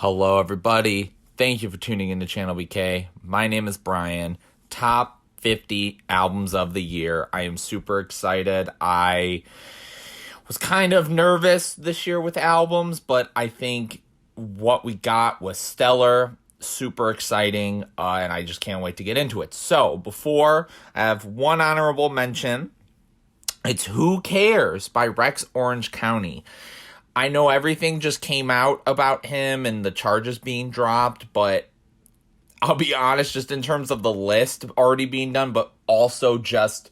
Hello, everybody. Thank you for tuning into ChannelBK. My name is Brian. Top 50 albums of the year. I am super excited. I was kind of nervous this year with albums, but I think what we got was stellar, super exciting, and I just can't wait to get into it. So, before I have one honorable mention, it's Who Cares by Rex Orange County. I know everything just came out about him and the charges being dropped, but I'll be honest, just in terms of the list already being done, but also just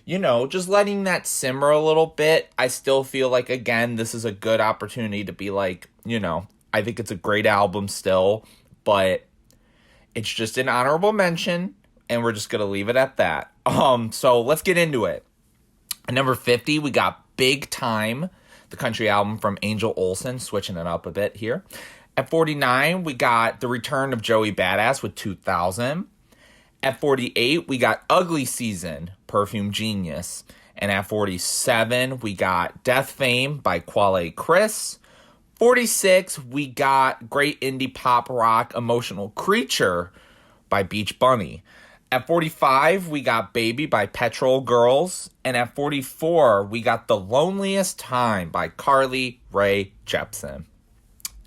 letting that simmer a little bit. I still feel like, again, this is a good opportunity to be like, I think it's a great album still, but it's just an honorable mention, and we're just going to leave it at that. So let's get into it. At number 50, we got Big Time, the country album from Angel Olsen, switching it up a bit here. At 49, we got the return of Joey Badass with 2000. At 48, we got Ugly Season, Perfume Genius. And at 47, we got Death Fame by Quelle Chris. 46, we got great indie pop rock Emotional Creature by Beach Bunny. At 45, we got Baby by Petrol Girls. And at 44, we got The Loneliest Time by Carly Rae Jepsen.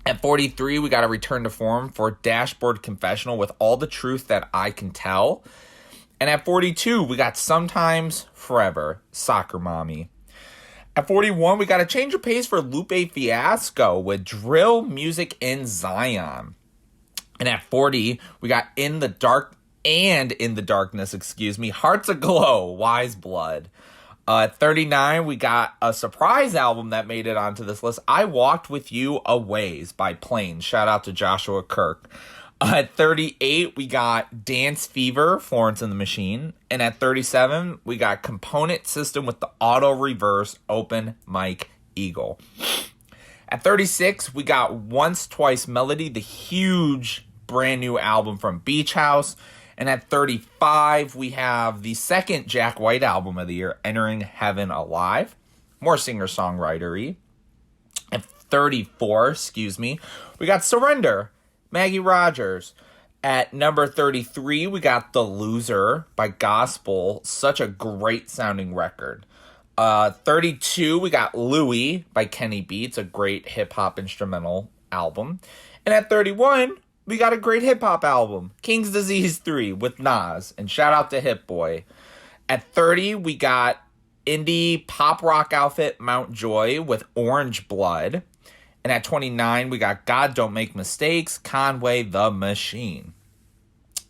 At 43, we got a return to form for Dashboard Confessional with All the Truth That I Can Tell. And at 42, we got Sometimes Forever, Soccer Mommy. At 41, we got a change of pace for Lupe Fiasco with Drill Music in Zion. And at 40, we got In the Darkness, Hearts Aglow, Weyes Blood. At 39, we got a surprise album that made it onto this list, I Walked With You a Ways by Planes. Shout out to Joshua Kirk. At 38, we got Dance Fever, Florence and the Machine. And at 37, we got Component System with the Auto Reverse, Open Mike Eagle. At 36, we got Once Twice Melody, the huge brand new album from Beach House. And at 35, we have the second Jack White album of the year, Entering Heaven Alive. More singer-songwriter-y. At 34, we got Surrender, Maggie Rogers. At number 33, we got The Loser by Gospel. Such a great sounding record. 32, we got Louie by Kenny Beats, a great hip-hop instrumental album. And at 31, we got a great hip-hop album, King's Disease 3 with Nas, and shout out to Hit Boy. At 30, we got indie pop rock outfit Mount Joy with Orange Blood. And at 29, we got God Don't Make Mistakes, Conway the Machine.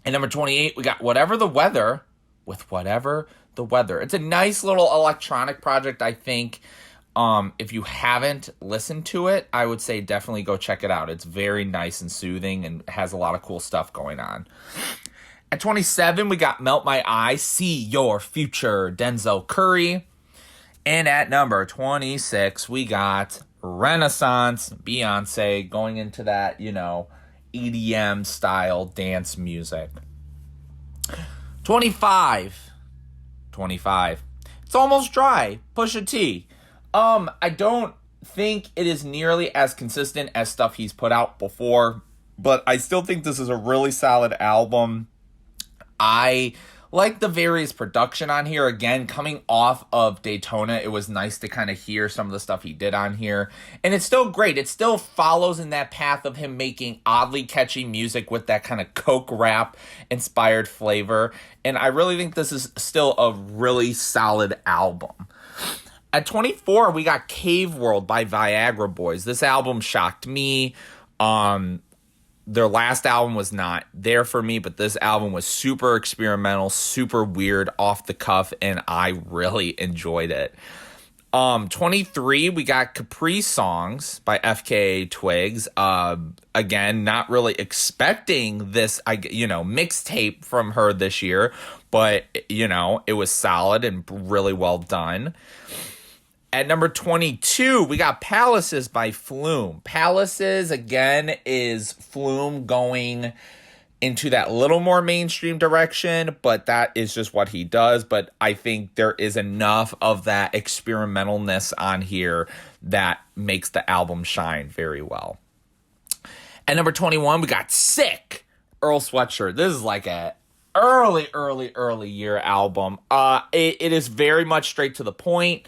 And number 28, we got Whatever the Weather with Whatever the Weather. It's a nice little electronic project, I think. If you haven't listened to it, I would say definitely go check it out. It's very nice and soothing and has a lot of cool stuff going on. At 27, we got Melt My Eyes, See Your Future, Denzel Curry. And at number 26, we got Renaissance, Beyonce, going into that, EDM style dance music. 25. It's Almost Dry, Pusha T. I don't think it is nearly as consistent as stuff he's put out before, but I still think this is a really solid album. I like the various production on here. Again, coming off of Daytona, it was nice to kind of hear some of the stuff he did on here. And it's still great. It still follows in that path of him making oddly catchy music with that kind of Coke rap inspired flavor. And I really think this is still a really solid album. At 24, we got Cave World by Viagra Boys. This album shocked me. Their last album was not there for me, but this album was super experimental, super weird, off the cuff, and I really enjoyed it. 23, we got Capri Songs by FKA Twigs. Again, not really expecting this, mixtape from her this year, but, it was solid and really well done. At number 22, we got Palaces by Flume. Palaces, again, is Flume going into that little more mainstream direction, but that is just what he does. But I think there is enough of that experimentalness on here that makes the album shine very well. At number 21, we got Sick, Earl Sweatshirt. This is like a early year album. It is very much straight to the point,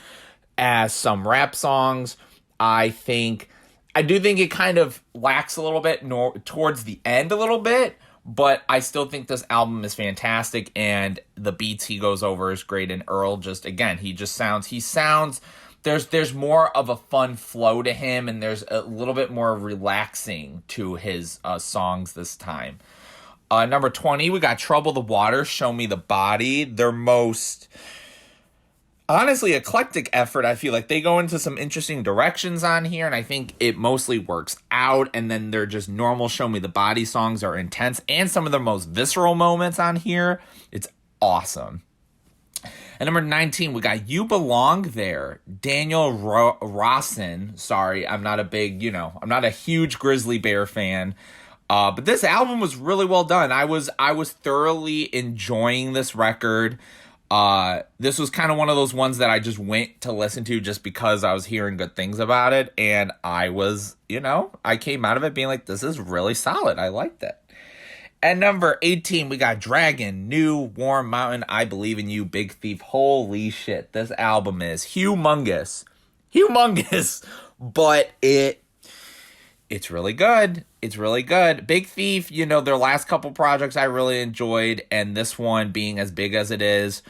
as some rap songs. I do think it kind of lacks a little bit towards the end a little bit, but I still think this album is fantastic, and the beats he goes over is great. And Earl sounds there's more of a fun flow to him, and there's a little bit more relaxing to his songs this time. Number 20, we got Trouble the Water, Show Me the Body. Their most, honestly, eclectic effort. I feel like they go into some interesting directions on here, and I think it mostly works out. And then they're just normal Show Me the Body songs are intense, and some of the most visceral moments on here. It's awesome. At number 19, we got You Belong There, Daniel Rawson. Sorry, I'm not a huge Grizzly Bear fan. But this album was really well done. I was thoroughly enjoying this record. This was kind of one of those ones that I just went to listen to just because I was hearing good things about it. And I came out of it being like, this is really solid. I liked it. At number 18, we got Dragon, New, Warm Mountain, I Believe in You, Big Thief. Holy shit, this album is humongous. But it's really good. It's really good. Big Thief, their last couple projects I really enjoyed, and this one being as big as it is,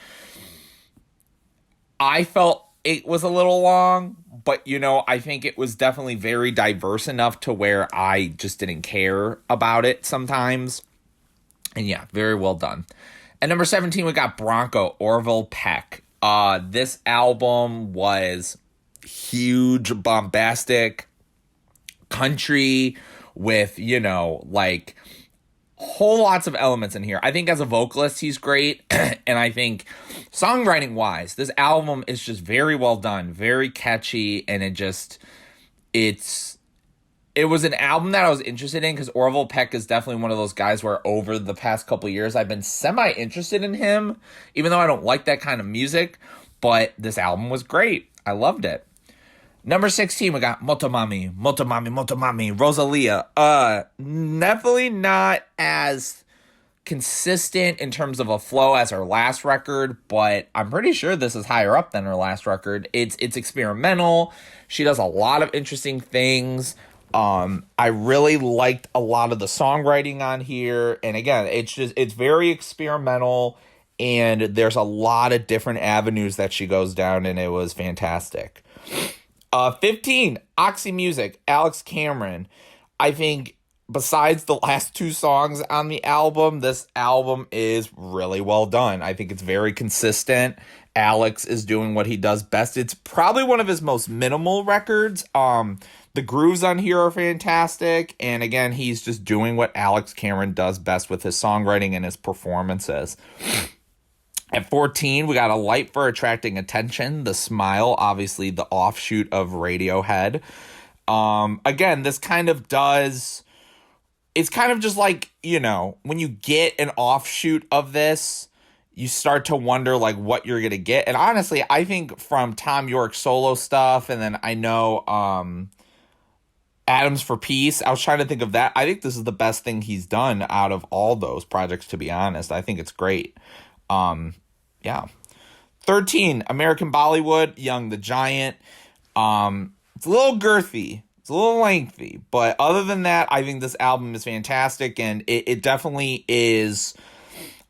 I felt it was a little long, but, I think it was definitely very diverse enough to where I just didn't care about it sometimes. And yeah, very well done. At number 17, we got Bronco, Orville Peck. This album was huge, bombastic, country with, whole lots of elements in here. I think as a vocalist, he's great. And I think songwriting-wise, this album is just very well done, very catchy, and it was an album that I was interested in because Orville Peck is definitely one of those guys where over the past couple years I've been semi-interested in him, even though I don't like that kind of music. But this album was great. I loved it. Number 16, we got Motomami, Rosalia. Definitely not as consistent in terms of a flow as her last record, but I'm pretty sure this is higher up than her last record. It's experimental. She does a lot of interesting things. I really liked a lot of the songwriting on here. And again, it's very experimental, and there's a lot of different avenues that she goes down, and it was fantastic. 15, Oxy Music, Alex Cameron. I think besides the last two songs on the album, this album is really well done. I think it's very consistent. Alex is doing what he does best. It's probably one of his most minimal records. The grooves on here are fantastic. And again, he's just doing what Alex Cameron does best with his songwriting and his performances. At 14, we got A Light for Attracting Attention, The Smile, obviously the offshoot of Radiohead. Again, this kind of does... It's kind of just like, when you get an offshoot of this, you start to wonder, what you're going to get. And honestly, I think from Tom York's solo stuff, and then I know Atoms for Peace, I was trying to think of that. I think this is the best thing he's done out of all those projects, to be honest. I think it's great. Yeah. 13, American Bollywood, Young the Giant. It's a little girthy. It's a little lengthy. But other than that, I think this album is fantastic. And it definitely is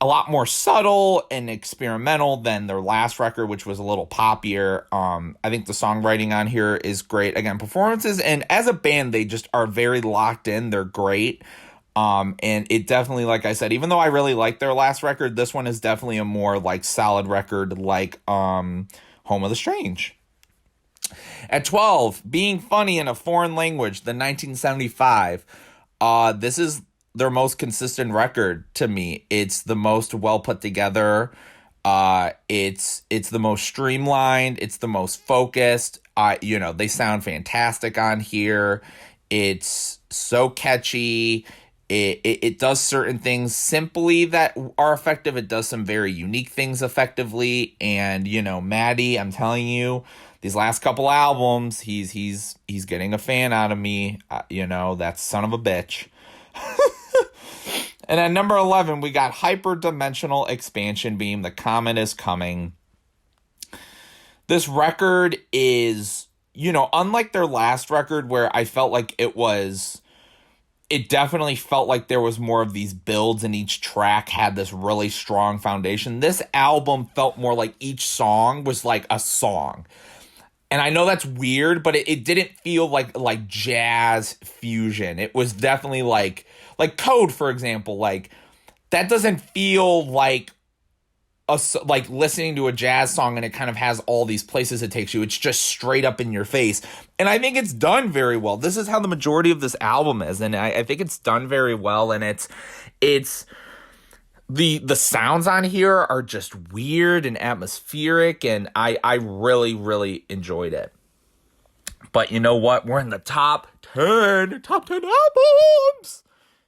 a lot more subtle and experimental than their last record, which was a little poppier. I think the songwriting on here is great. Again, performances. And as a band, they just are very locked in. They're great. And it definitely, like I said, even though I really like their last record, this one is definitely a more solid record, Home of the Strange. At 12, Being Funny in a Foreign Language, the 1975. This is their most consistent record to me. It's the most well put together. It's the most streamlined. It's the most focused. They sound fantastic on here. It's so catchy. It does certain things simply that are effective. It does some very unique things effectively. And, Maddie, I'm telling you, these last couple albums, he's getting a fan out of me. That son of a bitch. And at number 11, we got Hyperdimensional Expansion Beam. The Comet is Coming. This record is, unlike their last record where I felt like it definitely felt like there was more of these builds and each track had this really strong foundation. This album felt more like each song was like a song. And I know that's weird, but it didn't feel like jazz fusion. It was definitely like Code, for example. Like, that doesn't feel like like listening to a jazz song and it kind of has all these places it takes you. It's just straight up in your face. And I think it's done very well. This is how the majority of this album is. And I think it's done very well. And it's the sounds on here are just weird and atmospheric. And I really, really enjoyed it. But you know what? We're in the top 10 albums.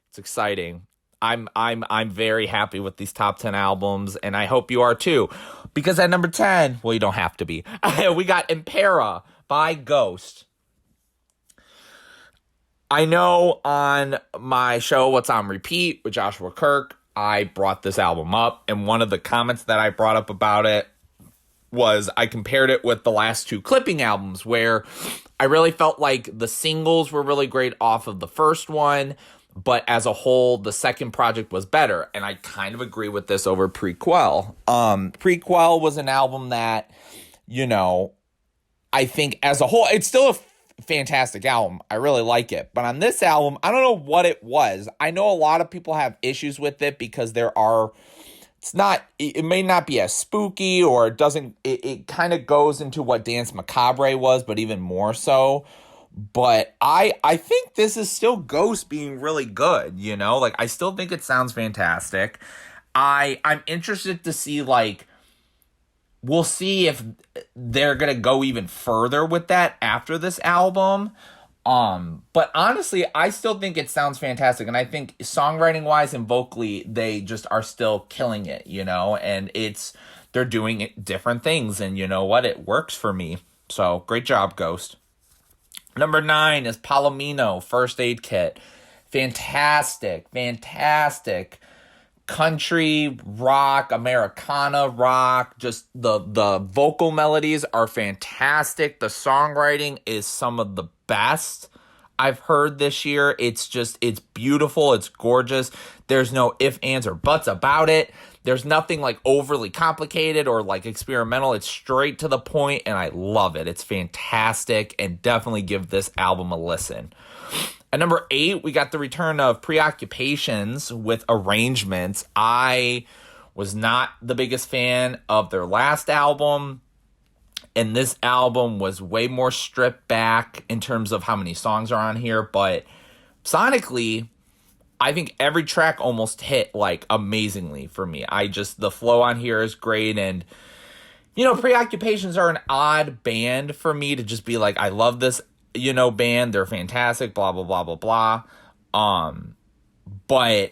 It's exciting. I'm very happy with these top 10 albums, and I hope you are too. Because at number 10, well, you don't have to be. We got Impera by Ghost. I know on my show, What's on Repeat with Joshua Kirk, I brought this album up, and one of the comments that I brought up about it was I compared it with the last two Clipping albums, where I really felt like the singles were really great off of the first one, but as a whole, the second project was better. And I kind of agree with this over Prequel. Prequel was an album that, I think as a whole, it's still a fantastic album. I really like it. But on this album, I don't know what it was. I know a lot of people have issues with it because it may not be as spooky, or it kind of goes into what Dance Macabre was, but even more so. But I think this is still Ghost being really good, I still think it sounds fantastic. I'm interested to see, we'll see if they're going to go even further with that after this album. But honestly, I still think it sounds fantastic. And I think songwriting wise and vocally, they just are still killing it, and they're doing different things. And you know what? It works for me. So great job, Ghost. Number 9 is Palomino, First Aid Kit. Fantastic country rock, Americana rock. Just the vocal melodies are fantastic. The songwriting is some of the best I've heard this year. It's beautiful. It's gorgeous. There's no ifs, ands, or buts about it. There's nothing overly complicated or experimental. It's straight to the point, and I love it. It's fantastic, and definitely give this album a listen. At number 8, we got the return of Preoccupations with Arrangements. I was not the biggest fan of their last album, and this album was way more stripped back in terms of how many songs are on here, but sonically, I think every track almost hit amazingly for me. The flow on here is great. And, Preoccupations are an odd band for me to just be I love this, band. They're fantastic, blah, blah, blah, blah, blah. But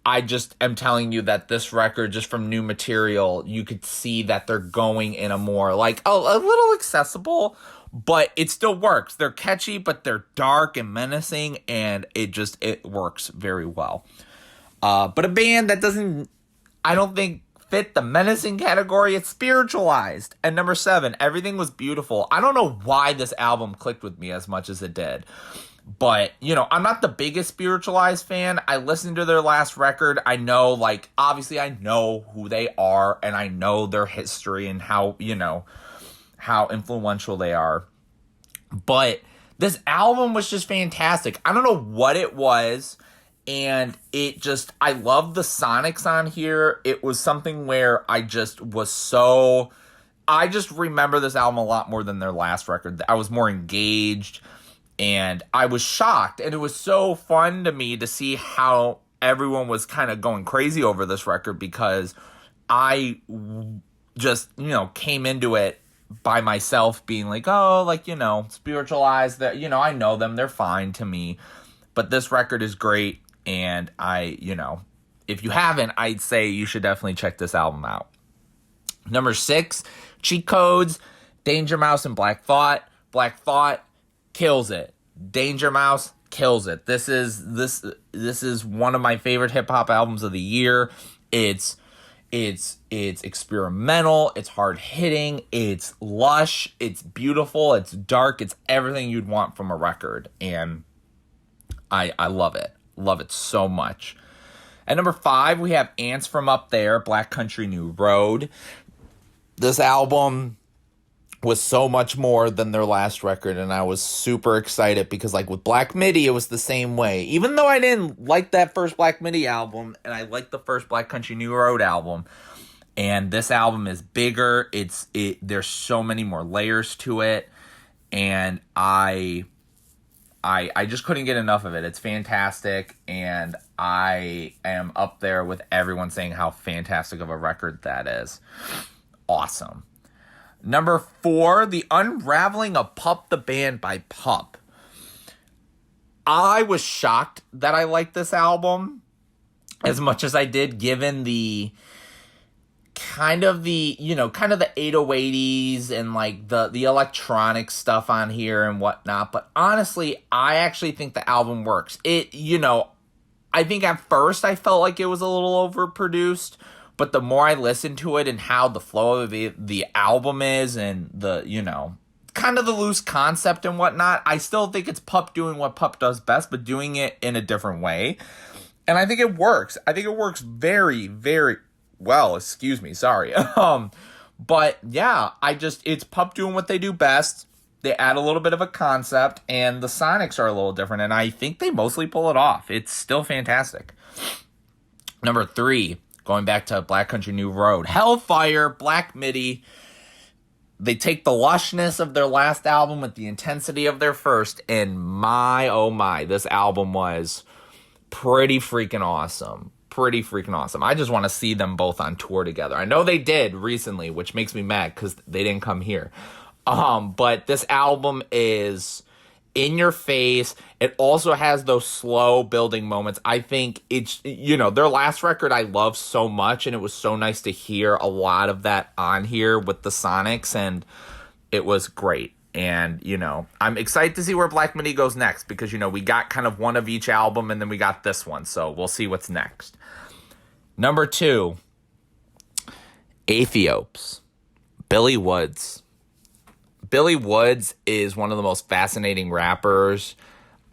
I just am telling you that this record, just from new material, you could see that they're going in a more a little accessible, but it still works. They're catchy, but they're dark and menacing, and it works very well. But a band that doesn't, I don't think, fit the menacing category, it's Spiritualized. And number 7, Everything Was Beautiful. I don't know why this album clicked with me as much as it did. But, I'm not the biggest Spiritualized fan. I listened to their last record. I know, obviously I know who they are, and I know their history and how influential they are. But this album was just fantastic. I don't know what it was, and I love the sonics on here. It was something where I just remember this album a lot more than their last record. I was more engaged, and I was shocked, and it was so fun to me to see how everyone was kind of going crazy over this record, because I just, came into it by myself being Spiritualized, that, I know them, they're fine to me, but this record is great, and if you haven't, I'd say you should definitely check this album out. Number 6, Cheat Codes. Danger Mouse and Black Thought. Black Thought kills it. Danger Mouse kills it. This is one of my favorite hip hop albums of the year. It's experimental, it's hard hitting, it's lush, it's beautiful, it's dark, it's everything you'd want from a record, and I love it. Love it so much. At number 5, we have Ants from Up There, Black Country New Road. This album was so much more than their last record, and I was super excited because, like, with Black Midi, it was the same way. Even though I didn't like that first Black Midi album, and I liked the first Black Country New Road album, and this album is bigger. There's so many more layers to it, and I just couldn't get enough of it. It's fantastic, and I am up there with everyone saying how fantastic of a record that is. Awesome. Number 4, The Unraveling of Pup the Band by Pup. I was shocked that I liked this album as much as I did, given the kind of the 808s and like the electronic stuff on here and whatnot. But honestly, I actually think the album works. I think at first I felt like it was a little overproduced, but the more I listen to it and how the flow of the album is and the, kind of the loose concept and whatnot, I still think it's Pup doing what Pup does best, but doing it in a different way. And I think it works. I think it works very, very well. Excuse me. Sorry. But yeah, it's Pup doing what they do best. They add a little bit of a concept, and the sonics are a little different, and I think they mostly pull it off. It's still fantastic. Number 3, going back to Black Country New Road, Hellfire, Black Midi. They take the lushness of their last album with the intensity of their first, and my, oh my, this album was pretty freaking awesome. Pretty freaking awesome. I just want to see them both on tour together. I know they did recently, which makes me mad because they didn't come here. But this album is in your face. It also has those slow building moments. I think it's, their last record I love so much, and it was so nice to hear a lot of that on here with the sonics, and it was great. And, I'm excited to see where Black Midi goes next because, we got kind of one of each album, and then we got this one, so we'll see what's next. Number 2, Ethiopes, Billy Woods. Billy Woods is one of the most fascinating rappers.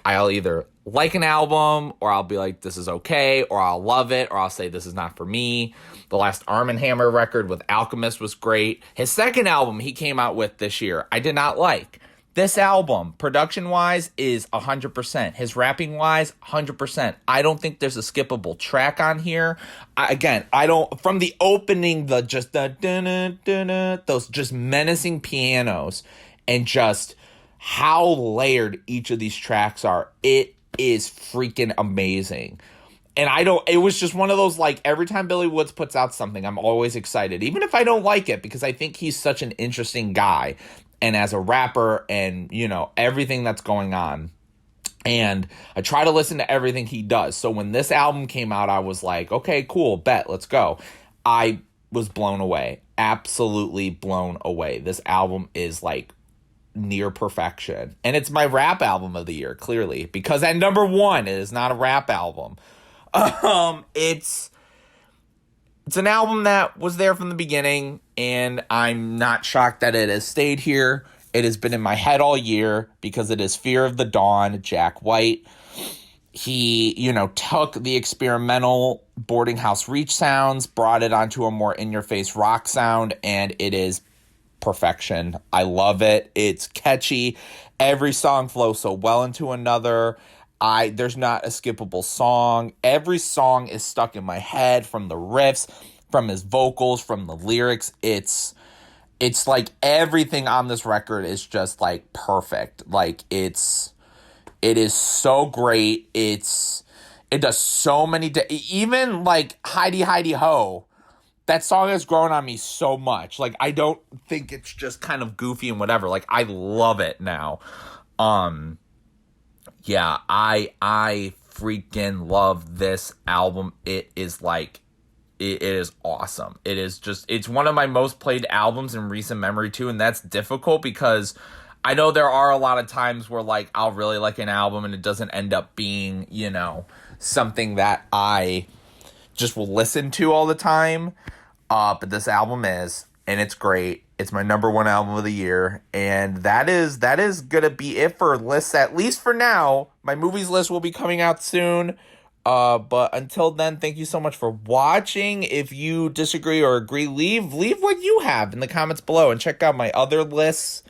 I'll either like an album, or I'll be like, this is okay, or I'll love it, or I'll say this is not for me. The last Arm & Hammer record with Alchemist was great. His second album he came out with this year, I did not like. This album, production-wise, is 100%. His rapping-wise, 100%. I don't think there's a skippable track on here. From the opening, those just menacing pianos, and just how layered each of these tracks are, it is freaking amazing. And it was just one of those, like, every time Billy Woods puts out something, I'm always excited, even if I don't like it, because I think he's such an interesting guy. And as a rapper and, everything that's going on. And I try to listen to everything he does. So when this album came out, I was like, okay, cool, bet, let's go. I was blown away. Absolutely blown away. This album is like near perfection. And it's my rap album of the year, clearly. Because at number 1, it is not a rap album. It's an album that was there from the beginning, and I'm not shocked that it has stayed here. It has been in my head all year because it is Fear of the Dawn, Jack White. He, took the experimental Boarding House Reach sounds, brought it onto a more in-your-face rock sound, and it is perfection. I love it. It's catchy. Every song flows so well into another. There's not a skippable song. Every song is stuck in my head, from the riffs, from his vocals, from the lyrics. It's like everything on this record is just like perfect. Like it is so great. It does so many, even like Heidi Heidi Ho. That song has grown on me so much. Like, I don't think it's just kind of goofy and whatever. Like, I love it now. Yeah, I freaking love this album. It is like it is awesome. It is just, it's one of my most played albums in recent memory too, and that's difficult because I know there are a lot of times where like I'll really like an album and it doesn't end up being, you know, something that I just will listen to all the time. But this album is, and it's great. It's my number one album of the year, and that is gonna be it for lists, at least for now. My movies list will be coming out soon. But until then, thank you so much for watching. If you disagree or agree, leave what you have in the comments below, and check out my other lists.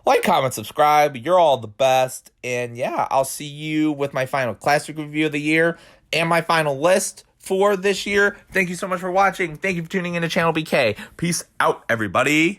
Like, comment, subscribe. You're all the best. And yeah, I'll see you with my final classic review of the year and my final list for this year. Thank you so much for watching. Thank you for tuning in to Channel BK. Peace out, everybody.